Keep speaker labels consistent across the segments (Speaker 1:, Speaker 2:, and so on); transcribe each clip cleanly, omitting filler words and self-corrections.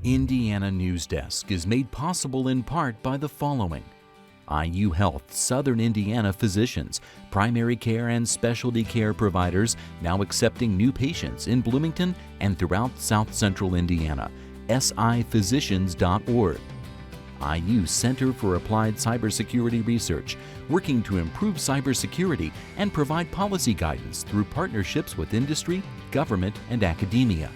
Speaker 1: Indiana Newsdesk is made possible in part by the following: IU Health Southern Indiana physicians, primary care and specialty care providers now accepting new patients in Bloomington and throughout South Central Indiana. siphysicians.org. IU Center for Applied Cybersecurity Research, working to improve cybersecurity and provide policy guidance through partnerships with industry, government, and academia.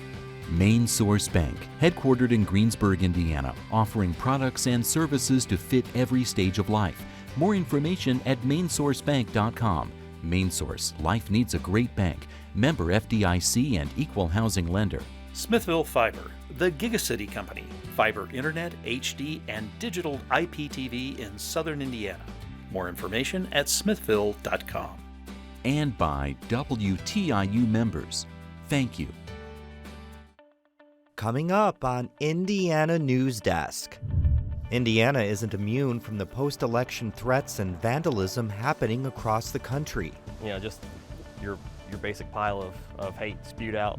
Speaker 1: Main Source Bank, headquartered in Greensburg, Indiana, offering products and services to fit every stage of life. More information at mainsourcebank.com. Main Source, life needs a great bank. Member FDIC and equal housing lender.
Speaker 2: Smithville Fiber, the Gigacity Company, fiber internet, HD, and digital IPTV in Southern Indiana. More information at smithville.com.
Speaker 1: And by WTIU members. Thank you.
Speaker 3: Coming up on Indiana Newsdesk. Indiana isn't immune from the post-election threats and vandalism happening across the country.
Speaker 4: You know, just your basic pile of hate spewed out.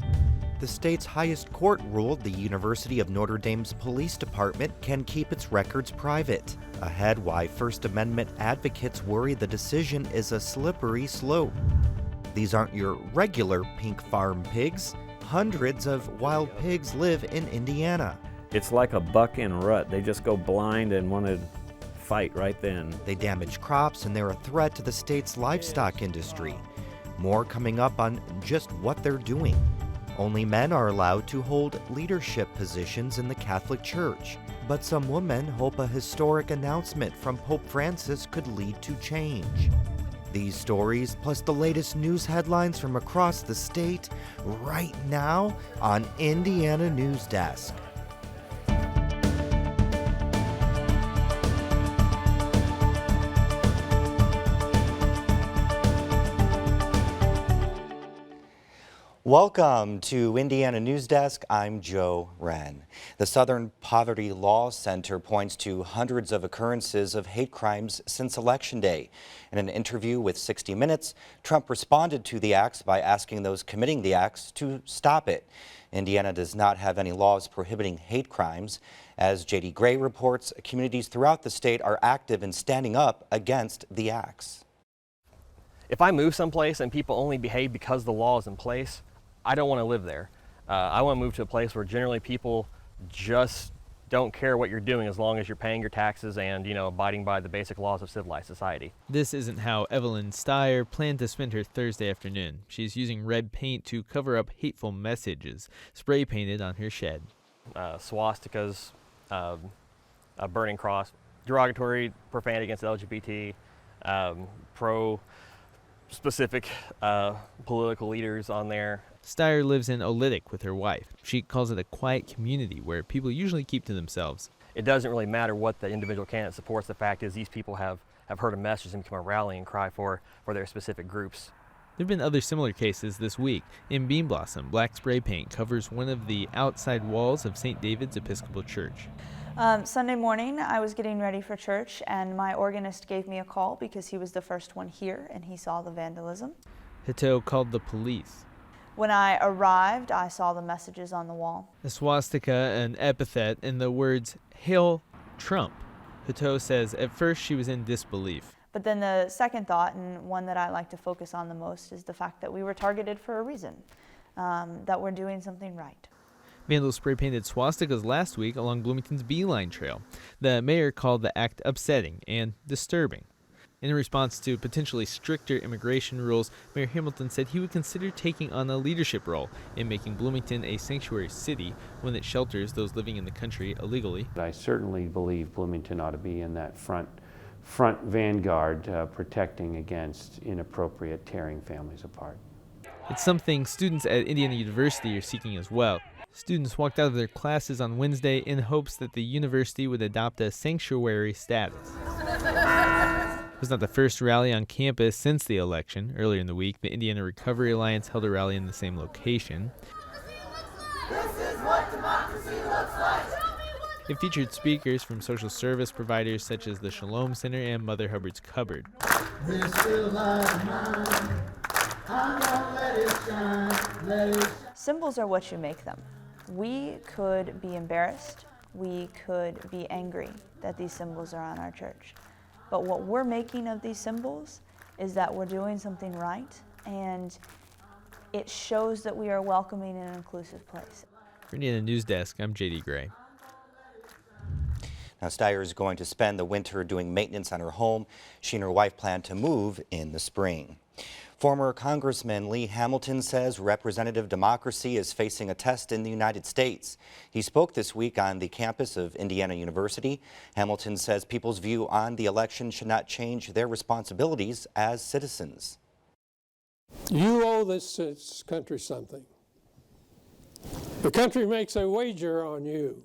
Speaker 3: The state's highest court ruled the University of Notre Dame's police department can keep its records private. Ahead, why First Amendment advocates worry the decision is a slippery slope. These aren't your regular pink farm pigs. Hundreds of wild pigs live in Indiana.
Speaker 5: It's like a buck in a rut. They just go blind and want to fight right then.
Speaker 3: They damage crops and they're a threat to the state's livestock industry. More coming up on just what they're doing. Only men are allowed to hold leadership positions in the Catholic Church. But some women hope a historic announcement from Pope Francis could lead to change. These stories, plus the latest news headlines from across the state, right now on Indiana Newsdesk. Welcome to Indiana Newsdesk. I'm Joe Wren. The Southern Poverty Law Center points to hundreds of occurrences of hate crimes since Election Day. In an interview with 60 Minutes, Trump responded to the acts by asking those committing the acts to stop it. Indiana does not have any laws prohibiting hate crimes. As J.D. Gray reports, communities throughout the state are active in standing up against the acts.
Speaker 4: If I move someplace and people only behave because the law is in place, I don't want to live there. I want to move to a place where generally people just don't care what you're doing as long as you're paying your taxes and, abiding by the basic laws of civilized society.
Speaker 6: This isn't how Evelyn Steyer planned to spend her Thursday afternoon. She's using red paint to cover up hateful messages spray painted on her shed.
Speaker 4: Swastikas, a burning cross, derogatory profanity against LGBT, pro-specific political leaders on there.
Speaker 6: Steyer lives in Oolitic with her wife. She calls it a quiet community where people usually keep to themselves.
Speaker 4: It doesn't really matter what the individual candidate supports. The fact is these people have heard a message and become a rallying cry for their specific groups.
Speaker 6: There have been other similar cases this week. In Bean Blossom, black spray paint covers one of the outside walls of St. David's Episcopal Church.
Speaker 7: Sunday morning, I was getting ready for church, and my organist gave me a call because he was the first one here and he saw the vandalism.
Speaker 6: Hito called the police.
Speaker 7: When I arrived, I saw the messages on the wall.
Speaker 6: A swastika, an epithet, and the words, "Hail Trump." Hito says at first she was in disbelief.
Speaker 7: But then the second thought, and one that I like to focus on the most, is the fact that we were targeted for a reason, that we're doing something right.
Speaker 6: Vandals spray-painted swastikas last week along Bloomington's Beeline Trail. The mayor called the act upsetting and disturbing. In response to potentially stricter immigration rules, Mayor Hamilton said he would consider taking on a leadership role in making Bloomington a sanctuary city, one that shelters those living in the country illegally.
Speaker 8: I certainly believe Bloomington ought to be in that front vanguard, protecting against inappropriate tearing families apart.
Speaker 6: It's something students at Indiana University are seeking as well. Students walked out of their classes on Wednesday in hopes that the university would adopt a sanctuary status. It was not the first rally on campus since the election. Earlier in the week, the Indiana Recovery Alliance held a rally in the same location.
Speaker 9: This is what democracy looks like.
Speaker 6: It featured speakers from social service providers such as the Shalom Center and Mother Hubbard's Cupboard.
Speaker 7: Symbols are what you make them. We could be embarrassed, we could be angry that these symbols are on our church. But what we're making of these symbols is that we're doing something right, and it shows that we are welcoming an inclusive place.
Speaker 6: For Indiana Newsdesk, I'm JD Gray.
Speaker 3: Now, Steyer is going to spend the winter doing maintenance on her home. She and her wife plan to move in the spring. Former Congressman Lee Hamilton says representative democracy is facing a test in the United States. He spoke this week on the campus of Indiana University. Hamilton says people's view on the election should not change their responsibilities as citizens.
Speaker 10: You owe this country something. The country makes a wager on you,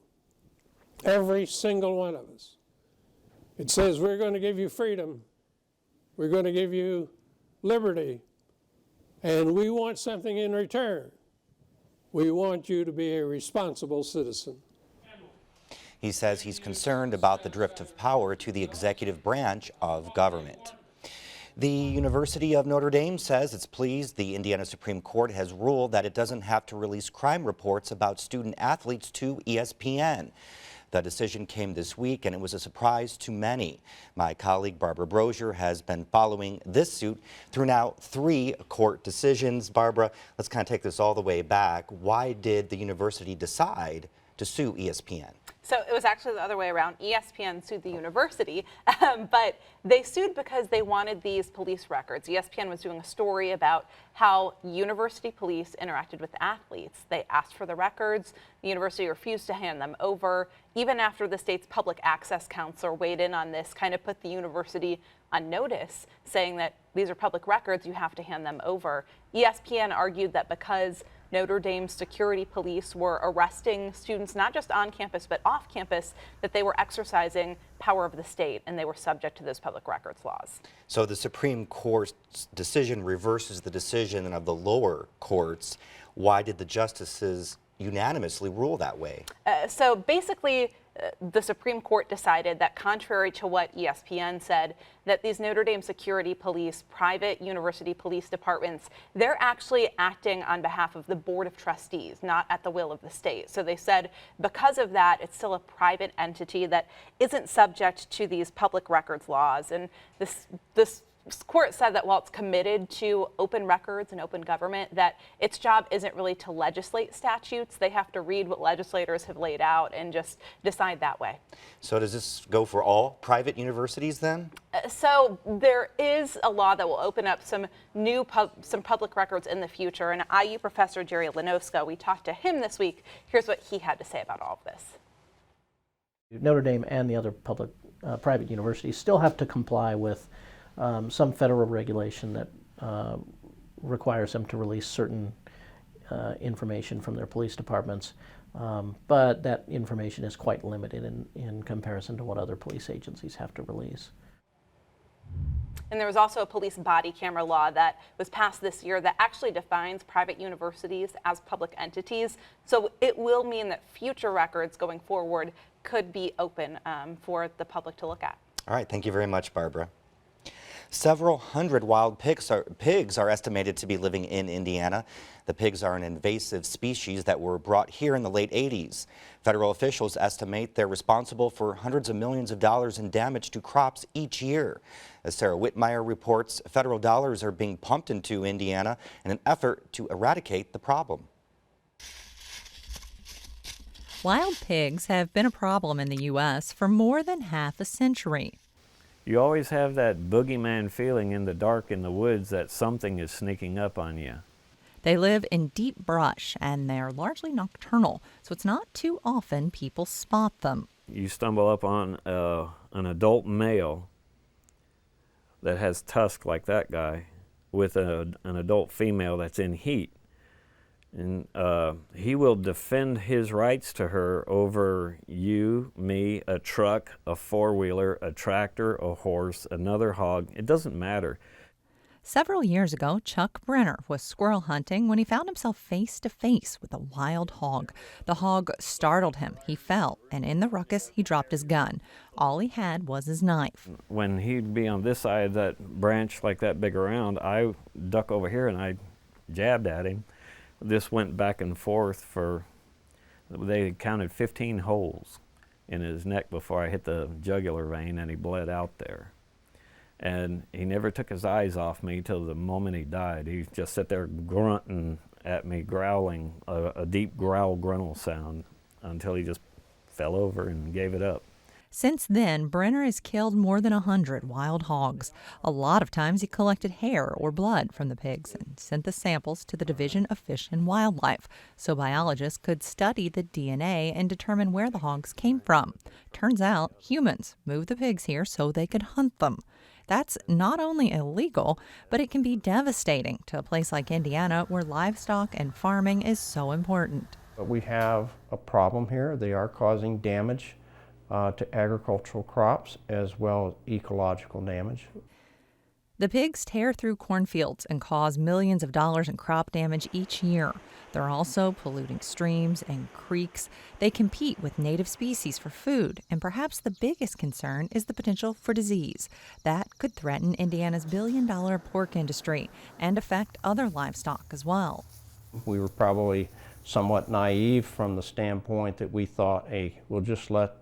Speaker 10: every single one of us. It says we're going to give you freedom, we're going to give you liberty, and we want something in return. We want you to be a responsible citizen.
Speaker 3: He says he's concerned about the drift of power to the executive branch of government. The University of Notre Dame says it's pleased the Indiana Supreme Court has ruled that it doesn't have to release crime reports about student athletes to ESPN. The decision came this week, and it was a surprise to many. My colleague Barbara Brosier has been following this suit through now 3 court decisions. Barbara, let's kind of take this all the way back. Why did the university decide to sue ESPN?
Speaker 11: So it was actually the other way around. ESPN sued the university, but they sued because they wanted these police records. ESPN was doing a story about how university police interacted with athletes. They asked for the records. The university refused to hand them over. Even after the state's public access counselor weighed in on this, kind of put the university on notice, saying that these are public records, you have to hand them over. ESPN argued that because Notre Dame security police were arresting students not just on campus but off campus, that they were exercising power of the state and they were subject to those public records laws.
Speaker 3: So the Supreme Court's decision reverses the decision of the lower courts. Why did the justices unanimously rule that way?
Speaker 11: So basically, the Supreme Court decided that, contrary to what ESPN said, that these Notre Dame security police, private university police departments, they're actually acting on behalf of the Board of Trustees, not at the will of the state. So they said because of that, it's still a private entity that isn't subject to these public records laws. And this court said that while it's committed to open records and open government, that its job isn't really to legislate statutes. They have to read what legislators have laid out and just decide that way.
Speaker 3: So does this go for all private universities then?
Speaker 11: So there is a law that will open up some new public records in the future. And IU professor Jerry Lenoska, we talked to him this week. Here's what he had to say about all of this.
Speaker 12: Notre Dame and the other public private universities still have to comply with some federal regulation that requires them to release certain information from their police departments, but that information is quite limited in comparison to what other police agencies have to release.
Speaker 11: And there was also a police body camera law that was passed this year that actually defines private universities as public entities. So it will mean that future records going forward could be open for the public to look at.
Speaker 3: All right, thank you very much, Barbara. Several hundred wild pigs are estimated to be living in Indiana. The pigs are an invasive species that were brought here in the late 80s. Federal officials estimate they're responsible for hundreds of millions of dollars in damage to crops each year. As Sarah Whitmire reports, federal dollars are being pumped into Indiana in an effort to eradicate the problem.
Speaker 13: Wild pigs have been a problem in the U.S. for more than half a century.
Speaker 5: You always have that boogeyman feeling in the dark in the woods that something is sneaking up on you.
Speaker 13: They live in deep brush and they're largely nocturnal, so it's not too often people spot them.
Speaker 5: You stumble up on an adult male that has tusks like that guy with an adult female that's in heat. And he will defend his rights to her over you, me, a truck, a four-wheeler, a tractor, a horse, another hog. It doesn't matter.
Speaker 13: Several years ago, Chuck Brenner was squirrel hunting when he found himself face to face with a wild hog. The hog startled him. He fell, and in the ruckus, he dropped his gun. All he had was his knife.
Speaker 5: When he'd be on this side of that branch like that big around, I duck over here and I jabbed at him. This went back and forth for They counted 15 holes in his neck before I hit the jugular vein, and he bled out there. And he never took his eyes off me till the moment he died. He just sat there grunting at me, growling, a deep growl gruntle sound, until he just fell over and gave it up.
Speaker 13: Since then, Brenner has killed more than 100 wild hogs. A lot of times he collected hair or blood from the pigs and sent the samples to the Division of Fish and Wildlife so biologists could study the DNA and determine where the hogs came from. Turns out humans moved the pigs here so they could hunt them. That's not only illegal, but it can be devastating to a place like Indiana where livestock and farming is so important.
Speaker 14: But we have a problem here. They are causing damage to agricultural crops as well as ecological damage.
Speaker 13: The pigs tear through cornfields and cause millions of dollars in crop damage each year. They're also polluting streams and creeks. They compete with native species for food, and perhaps the biggest concern is the potential for disease. That could threaten Indiana's billion-dollar pork industry and affect other livestock as well.
Speaker 14: We were probably somewhat naive from the standpoint that we thought, hey, we'll just let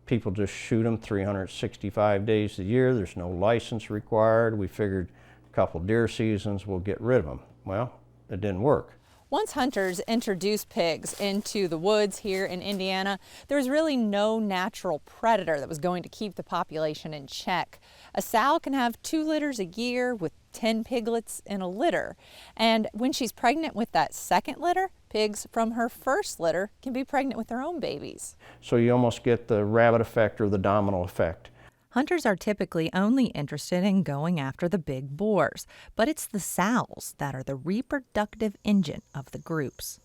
Speaker 14: people just shoot them 365 days a year. There's no license required. We figured a couple deer seasons, we'll get rid of them. Well, it didn't work.
Speaker 13: Once hunters introduced pigs into the woods here in Indiana, there was really no natural predator that was going to keep the population in check. A sow can have 2 litters a year with 10 piglets in a litter. And when she's pregnant with that second litter, pigs from her first litter can be pregnant with their own babies.
Speaker 14: So you almost get the rabbit effect or the domino effect.
Speaker 13: Hunters are typically only interested in going after the big boars, but it's the sows that are the reproductive engine of the groups.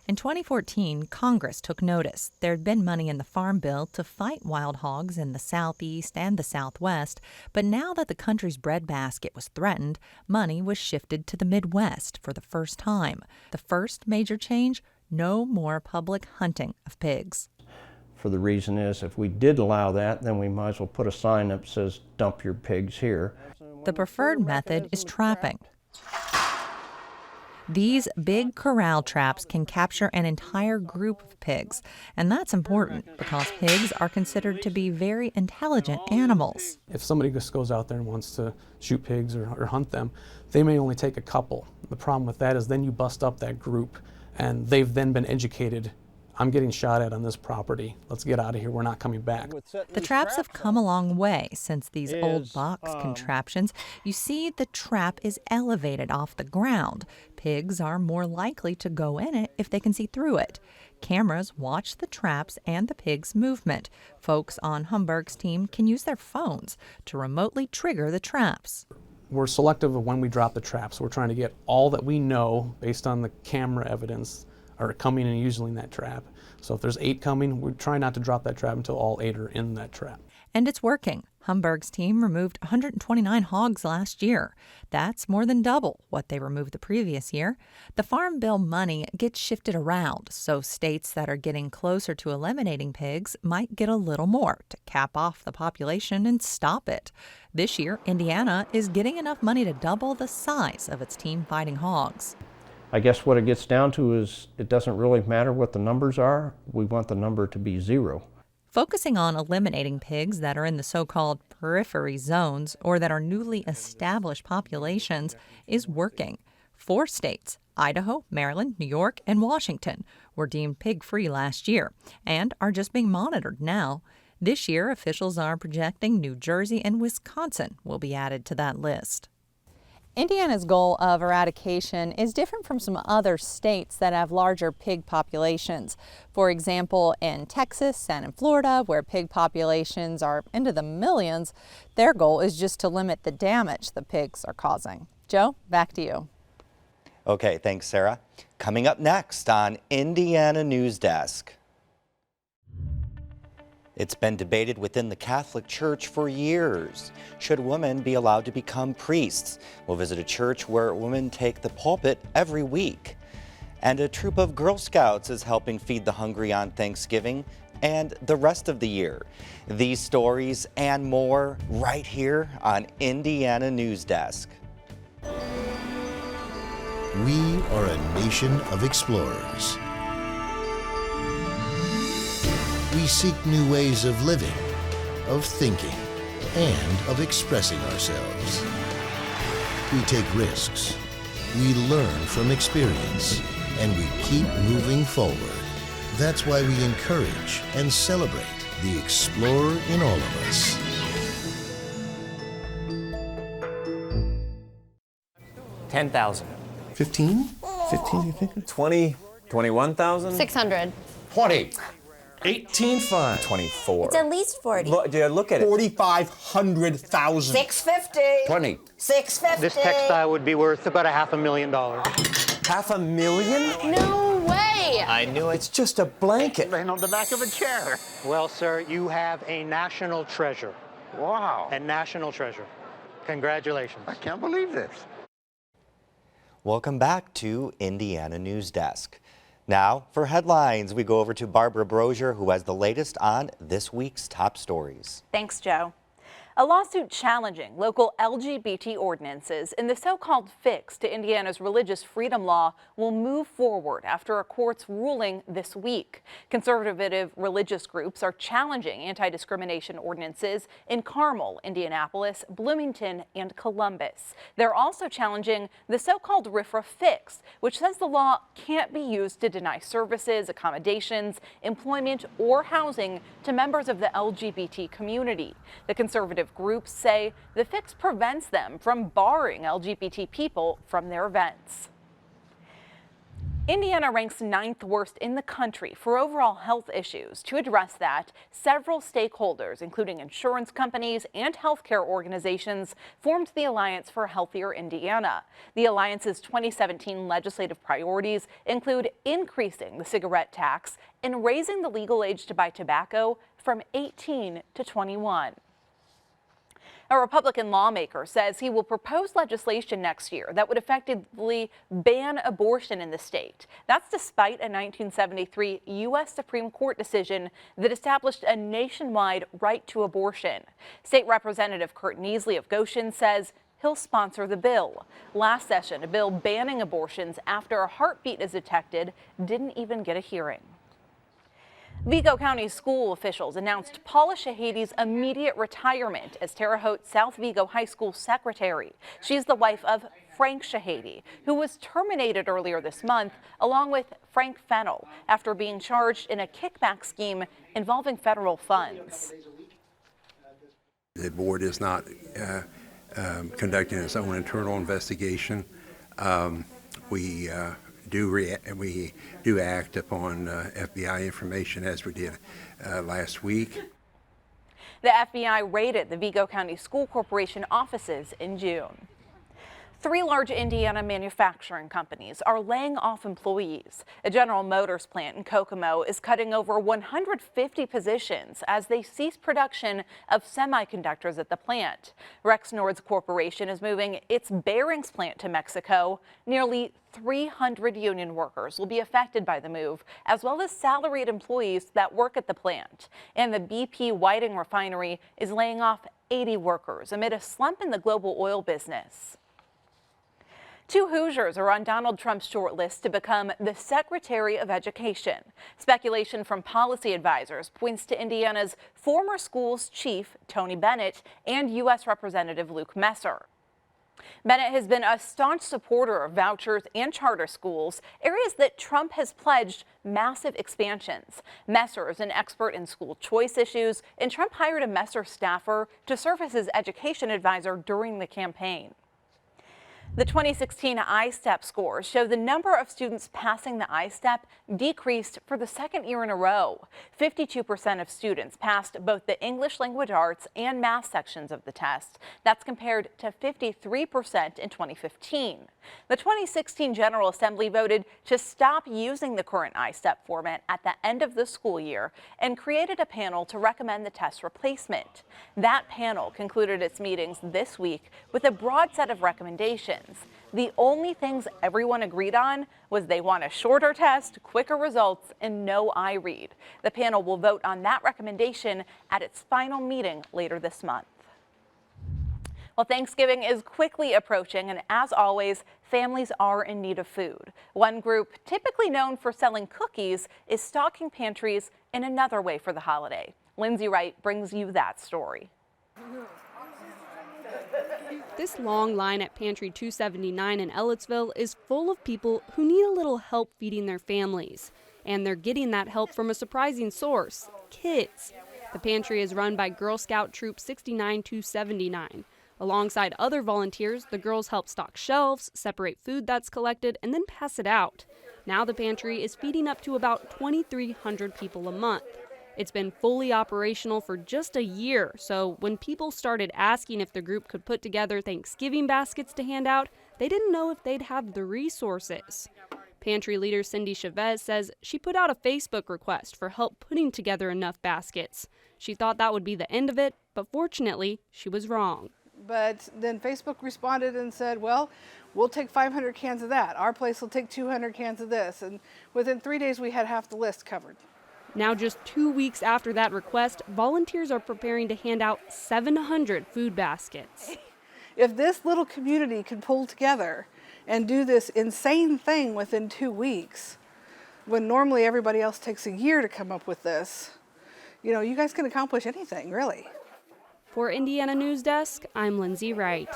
Speaker 13: In 2014, Congress took notice. There had been money in the Farm Bill to fight wild hogs in the Southeast and the Southwest, but now that the country's breadbasket was threatened, money was shifted to the Midwest for the first time. The first major change, no more public hunting of pigs.
Speaker 14: For the reason is, if we did allow that, then we might as well put a sign that says, dump your pigs here.
Speaker 13: The preferred method is trapping. These big corral traps can capture an entire group of pigs, and that's important because pigs are considered to be very intelligent animals.
Speaker 15: If somebody just goes out there and wants to shoot pigs or hunt them, they may only take a couple. The problem with that is then you bust up that group, and they've then been educated. I'm getting shot at on this property. Let's get out of here. We're not coming back.
Speaker 13: The traps have come a long way since these old box contraptions. You see, the trap is elevated off the ground. Pigs are more likely to go in it if they can see through it. Cameras watch the traps and the pigs' movement. Folks on Humberg's team can use their phones to remotely trigger the traps.
Speaker 15: We're selective of when we drop the traps. We're trying to get all that we know based on the camera evidence are coming and using that trap. So if there's 8 coming, we try not to drop that trap until all 8 are in that trap.
Speaker 13: And it's working. Humberg's team removed 129 hogs last year. That's more than double what they removed the previous year. The Farm Bill money gets shifted around, so states that are getting closer to eliminating pigs might get a little more to cap off the population and stop it. This year, Indiana is getting enough money to double the size of its team fighting hogs.
Speaker 14: I guess what it gets down to is it doesn't really matter what the numbers are. We want the number to be 0.
Speaker 13: Focusing on eliminating pigs that are in the so-called periphery zones or that are newly established populations is working. 4 states, Idaho, Maryland, New York, and Washington, were deemed pig-free last year and are just being monitored now. This year, officials are projecting New Jersey and Wisconsin will be added to that list. Indiana's goal of eradication is different from some other states that have larger pig populations. For example, in Texas and in Florida, where pig populations are into the millions, their goal is just to limit the damage the pigs are causing. Joe, back to you.
Speaker 3: Okay, thanks, Sarah. Coming up next on Indiana Newsdesk. It's been debated within the Catholic Church for years. Should women be allowed to become priests? We'll visit a church where women take the pulpit every week. And a troop of Girl Scouts is helping feed the hungry on Thanksgiving and the rest of the year. These stories and more right here on Indiana Newsdesk.
Speaker 16: We are a nation of explorers. we seek new ways of living, of thinking, and of expressing ourselves. We take risks, we learn from experience, and we keep moving forward. That's why we encourage and celebrate the explorer in all of us.
Speaker 17: $10,000.
Speaker 16: 15?
Speaker 17: 15, you think? 20, 21,000?
Speaker 18: 600.
Speaker 17: 20. 18 fine. 24.
Speaker 18: It's at least 40.
Speaker 17: Look at it.
Speaker 18: 4,500,000.
Speaker 17: 650. 20.
Speaker 18: 650.
Speaker 19: This textile would be worth about $500,000.
Speaker 17: $500,000?
Speaker 18: No way.
Speaker 17: I knew it. It's just a blanket.
Speaker 19: Laying on the back of a chair. Well, sir, you have a national treasure.
Speaker 17: Wow.
Speaker 19: A national treasure. Congratulations.
Speaker 17: I can't believe this.
Speaker 3: Welcome back to Indiana Newsdesk. Now, for headlines, we go over to Barbara Brozier, who has the latest on this week's top stories.
Speaker 11: Thanks, Joe. A lawsuit challenging local LGBT ordinances in the so-called fix to Indiana's religious freedom law will move forward after a court's ruling this week. Conservative religious groups are challenging anti-discrimination ordinances in Carmel, Indianapolis, Bloomington, and Columbus. They're also challenging the so-called RFRA fix, which says the law can't be used to deny services, accommodations, employment, or housing to members of the LGBT community. The conservative groups say the fix prevents them from barring LGBT people from their events. Indiana ranks 9th worst in the country for overall health issues. To address that, several stakeholders, including insurance companies and healthcare organizations, formed the Alliance for a Healthier Indiana. The Alliance's 2017 legislative priorities include increasing the cigarette tax and raising the legal age to buy tobacco from 18 to 21. A Republican lawmaker says he will propose legislation next year that would effectively ban abortion in the state. That's despite a 1973 U.S. Supreme Court decision that established a nationwide right to abortion. State Representative Kurt Neasley of Goshen says he'll sponsor the bill. Last session, a bill banning abortions after a heartbeat is detected didn't even get a hearing. Vigo County school officials announced Paula Shahady's immediate retirement as Terre Haute South Vigo High School secretary. She's the wife of Frank Shahady, who was terminated earlier this month, along with Frank Fennell, after being charged in a kickback scheme involving federal funds.
Speaker 20: The board is not conducting its own internal investigation. We do act upon FBI information as we did last week.
Speaker 11: The FBI raided the Vigo County School Corporation offices in June. 3 large Indiana manufacturing companies are laying off employees. A General Motors plant in Kokomo is cutting over 150 positions as they cease production of semiconductors at the plant. Rexnord's corporation is moving its bearings plant to Mexico. Nearly 300 union workers will be affected by the move, as well as salaried employees that work at the plant. And the BP Whiting refinery is laying off 80 workers amid a slump in the global oil business. 2 Hoosiers are on Donald Trump's short list to become the Secretary of Education. Speculation from policy advisors points to Indiana's former schools chief, Tony Bennett, and U.S. Representative Luke Messer. Bennett has been a staunch supporter of vouchers and charter schools, areas that Trump has pledged massive expansions. Messer is an expert in school choice issues, and Trump hired a Messer staffer to serve as his education advisor during the campaign. The 2016 I-STEP scores show the number of students passing the I-STEP decreased for the 2nd year in a row. 52% of students passed both the English language arts and math sections of the test. That's compared to 53% in 2015. The 2016 General Assembly voted to stop using the current I-STEP format at the end of the school year and created a panel to recommend the test replacement. That panel concluded its meetings this week with a broad set of recommendations. The only things everyone agreed on was they want a shorter test, quicker results, and no iRead. The panel will vote on that recommendation at its final meeting later this month. Well, Thanksgiving is quickly approaching, and as always, families are in need of food. One group, typically known for selling cookies, is stocking pantries in another way for the holiday. Lindsay Wright brings you that story.
Speaker 19: This long line at Pantry 279 in Ellettsville is full of people who need a little help feeding their families. And they're getting that help from a surprising source, kids. The pantry is run by Girl Scout Troop 69279. Alongside other volunteers, the girls help stock shelves, separate food that's collected, and then pass it out. Now the pantry is feeding up to about 2,300 people a month. It's been fully operational for just a year, so when people started asking if the group could put together Thanksgiving baskets to hand out, they didn't know if they'd have the resources. Pantry leader Cindy Chavez says she put out a Facebook request for help putting together enough baskets. She thought that would be the end of it, but fortunately, she was wrong.
Speaker 21: But then Facebook responded and said, well, we'll take 500 cans of that. Our place will take 200 cans of this. And within 3 days, we had half the list covered.
Speaker 19: Now, just 2 weeks after that request, volunteers are preparing to hand out 700 food baskets.
Speaker 21: If this little community could pull together and do this insane thing within 2 weeks, when normally everybody else takes a year to come up with this, you guys can accomplish anything, really.
Speaker 19: For Indiana Newsdesk, I'm Lindsay Wright.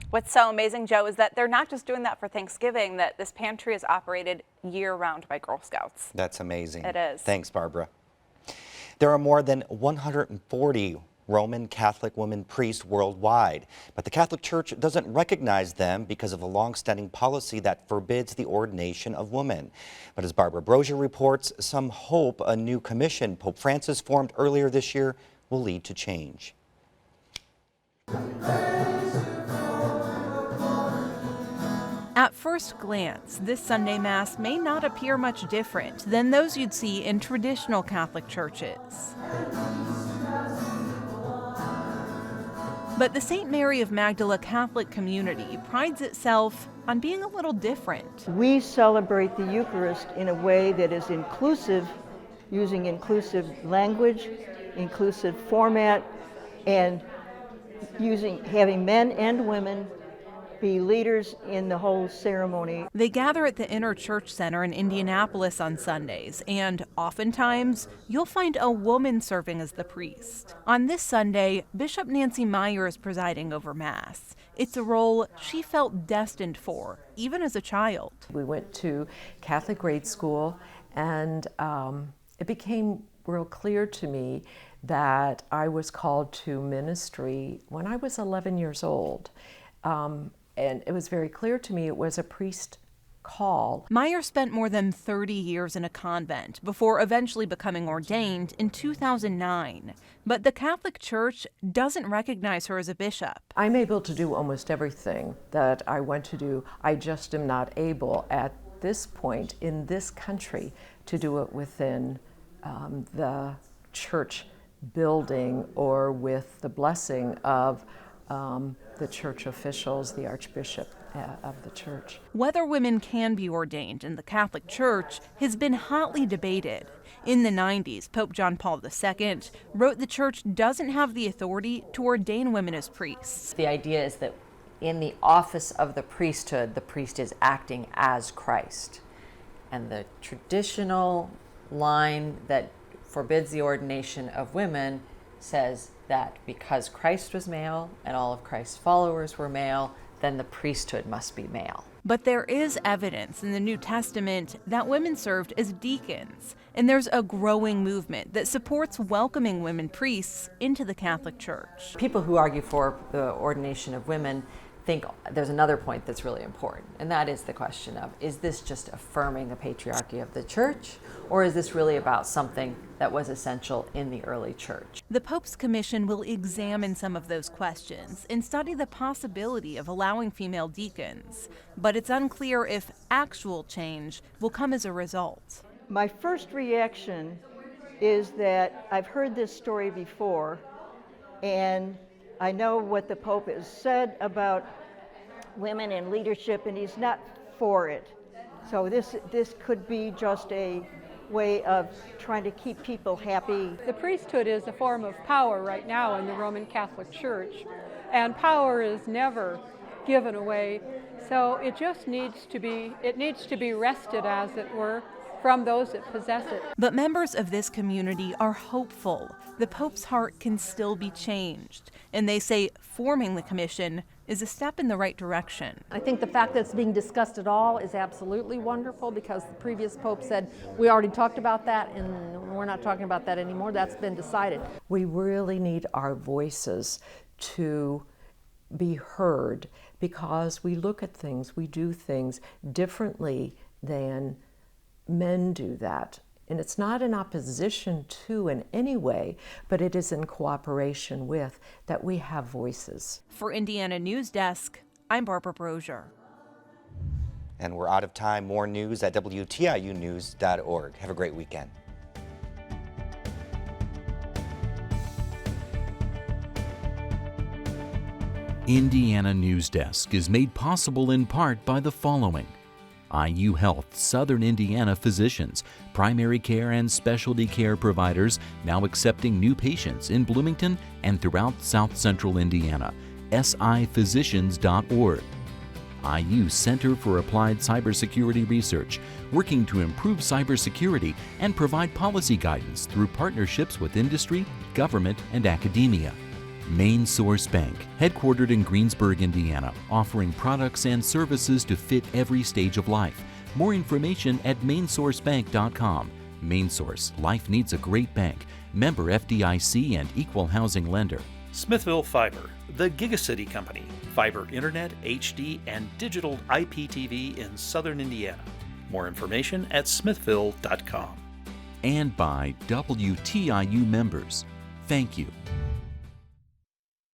Speaker 11: What's so amazing, Joe, is that they're not just doing that for Thanksgiving, that this pantry is operated year-round by Girl Scouts.
Speaker 3: That's amazing.
Speaker 11: It is.
Speaker 3: Thanks, Barbara. There are more than 140 Roman Catholic women priests worldwide, but the Catholic Church doesn't recognize them because of a long-standing policy that forbids the ordination of women. But as Barbara Brozier reports, some hope a new commission Pope Francis formed earlier this year will lead to change.
Speaker 22: At first glance, this Sunday Mass may not appear much different than those you'd see in traditional Catholic churches. But the St. Mary of Magdala Catholic community prides itself on being a little different.
Speaker 23: We celebrate the Eucharist in a way that is inclusive, using inclusive language, inclusive format, and having men and women be leaders in the whole ceremony.
Speaker 22: They gather at the Inner Church Center in Indianapolis on Sundays, and oftentimes you'll find a woman serving as the priest. On this Sunday, Bishop Nancy Meyer is presiding over Mass. It's a role she felt destined for, even as a child.
Speaker 24: We went to Catholic grade school, and it became real clear to me that I was called to ministry when I was 11 years old. And it was very clear to me it was a priest call.
Speaker 22: Meyer spent more than 30 years in a convent before eventually becoming ordained in 2009. But the Catholic Church doesn't recognize her as a bishop.
Speaker 24: I'm able to do almost everything that I want to do. I just am not able at this point in this country to do it within the church building or with the blessing of the church officials, the Archbishop of the church.
Speaker 22: Whether women can be ordained in the Catholic Church has been hotly debated. In the 90s, Pope John Paul II wrote the church doesn't have the authority to ordain women as priests.
Speaker 25: The idea is that in the office of the priesthood, the priest is acting as Christ. And the traditional line that forbids the ordination of women says that because Christ was male and all of Christ's followers were male, then the priesthood must be male.
Speaker 22: But there is evidence in the New Testament that women served as deacons, and there's a growing movement that supports welcoming women priests into the Catholic Church.
Speaker 25: People who argue for the ordination of women think there's another point that's really important, and that is the question of, is this just affirming the patriarchy of the church, or is this really about something that was essential in the early church?
Speaker 22: The Pope's Commission will examine some of those questions and study the possibility of allowing female deacons, but it's unclear if actual change will come as a result.
Speaker 23: My first reaction is that I've heard this story before, and I know what the Pope has said about women in leadership, and he's not for it. So this could be just a way of trying to keep people happy.
Speaker 1: The priesthood is a form of power right now in the Roman Catholic Church, and power is never given away. So it just needs to be wrested, as it were, from those that possess it.
Speaker 22: But members of this community are hopeful. The Pope's heart can still be changed, and they say forming the commission is a step in the right direction.
Speaker 2: I think the fact that it's being discussed at all is absolutely wonderful, because the previous Pope said, we already talked about that and we're not talking about that anymore. That's been decided.
Speaker 25: We really need our voices to be heard, because we look at things, we do things differently than men do that. And it's not in opposition to in any way, but it is in cooperation with that we have voices.
Speaker 22: For Indiana Newsdesk, I'm Barbara Brozier.
Speaker 3: And we're out of time. More news at WTIUnews.org. Have a great weekend.
Speaker 4: Indiana Newsdesk is made possible in part by the following: IU Health Southern Indiana physicians, primary care and specialty care providers now accepting new patients in Bloomington and throughout South Central Indiana. siphysicians.org. IU Center for Applied Cybersecurity Research, working to improve cybersecurity and provide policy guidance through partnerships with industry, government, and academia. Main Source Bank, headquartered in Greensburg, Indiana, offering products and services to fit every stage of life. More information at mainsourcebank.com. Main Source, life needs a great bank. Member FDIC and equal housing lender.
Speaker 8: Smithville Fiber, the Gigacity Company. Fiber Internet, HD, and digital IPTV in Southern Indiana. More information at smithville.com.
Speaker 4: And by WTIU members. Thank you.